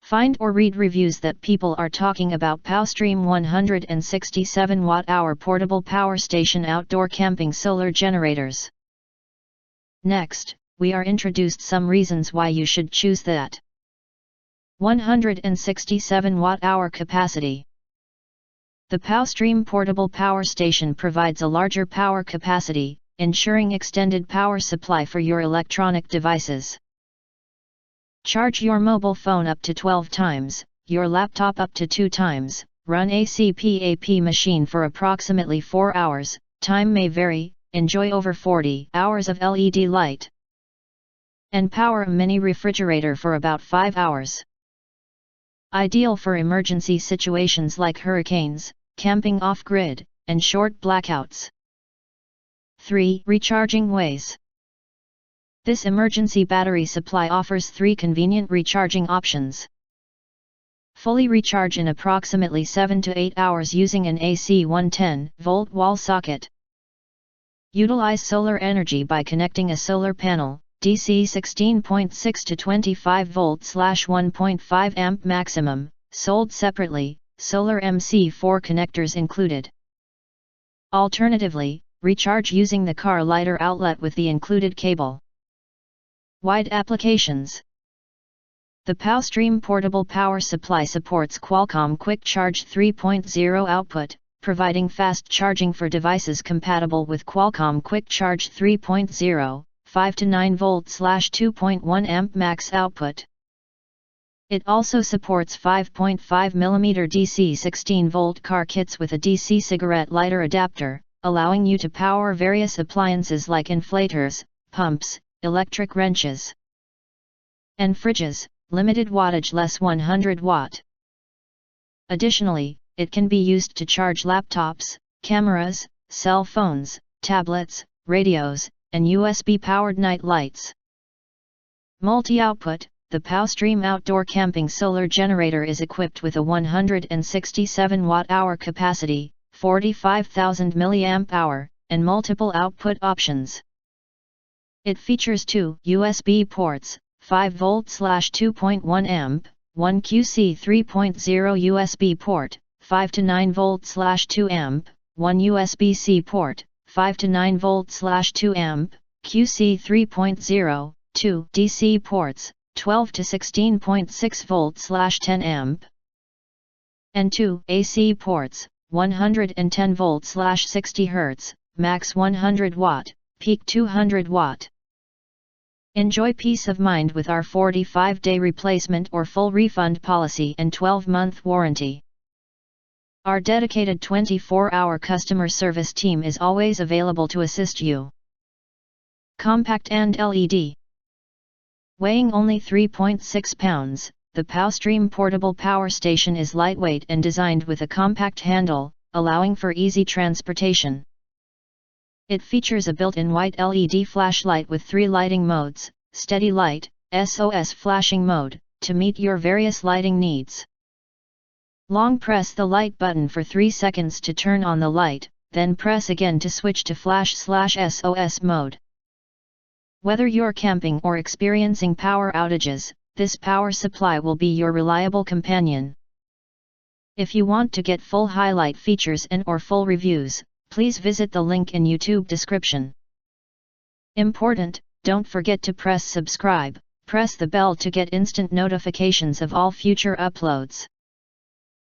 Find or read reviews that people are talking about POWSTREAM 167 Wh portable power station outdoor camping solar generators. Next, we are introduced some reasons why you should choose that. 167 Wh capacity. The POWSTREAM portable power station provides a larger power capacity, ensuring extended power supply for your electronic devices. Charge your mobile phone up to 12 times, your laptop up to 2 times, run a CPAP machine for approximately 4 hours, time may vary, enjoy over 40 hours of LED light, and power a mini refrigerator for about 5 hours. Ideal for emergency situations like hurricanes, camping off-grid, and short blackouts. 3. Recharging ways. This emergency battery supply offers 3 convenient recharging options. Fully recharge in approximately 7 to 8 hours using an AC 110-volt wall socket. Utilize solar energy by connecting a solar panel, DC 16.6 to 25 volt/1.5 amp maximum, sold separately, solar MC4 connectors included. Alternatively, recharge using the car lighter outlet with the included cable. Wide applications. The POWSTREAM portable power supply supports Qualcomm Quick Charge 3.0 output, providing fast charging for devices compatible with Qualcomm Quick Charge 3.0, 5 to 9 volt/2.1 amp max output. It also supports 5.5 mm DC 16 volt car kits with a DC cigarette lighter adapter, allowing you to power various appliances like inflators, pumps, electric wrenches, and fridges, limited wattage less 100 watt. Additionally, it can be used to charge laptops, cameras, cell phones, tablets, radios, and USB-powered night lights. Multi-output. The POWSTREAM outdoor camping solar generator is equipped with a 167 Wh capacity, 45,000 mAh, and multiple output options. It features 2 USB ports, 5 volt/2.1 amp, 1 QC 3.0 USB port, 5 to 9 volt/2 amp, 1 USB-C port, 5 to 9 volt/2 amp, QC 3.0, 2 DC ports, 12 to 16.6 volt/10 amp, and 2 AC ports, 110 volt/60 Hz, max 100 watt, peak 200 watt. Enjoy peace of mind with our 45-day replacement or full refund policy and 12-month warranty. Our dedicated 24-hour customer service team is always available to assist you. Compact and LED. Weighing only 3.6 pounds, the POWSTREAM portable power station is lightweight and designed with a compact handle, allowing for easy transportation. It features a built-in white LED flashlight with 3 lighting modes, steady light, SOS flashing mode, to meet your various lighting needs. Long press the light button for 3 seconds to turn on the light, then press again to switch to flash/SOS mode. Whether you're camping or experiencing power outages, this power supply will be your reliable companion. If you want to get full highlight features and/or full reviews, please visit the link in YouTube description. Important, don't forget to press subscribe, press the bell to get instant notifications of all future uploads.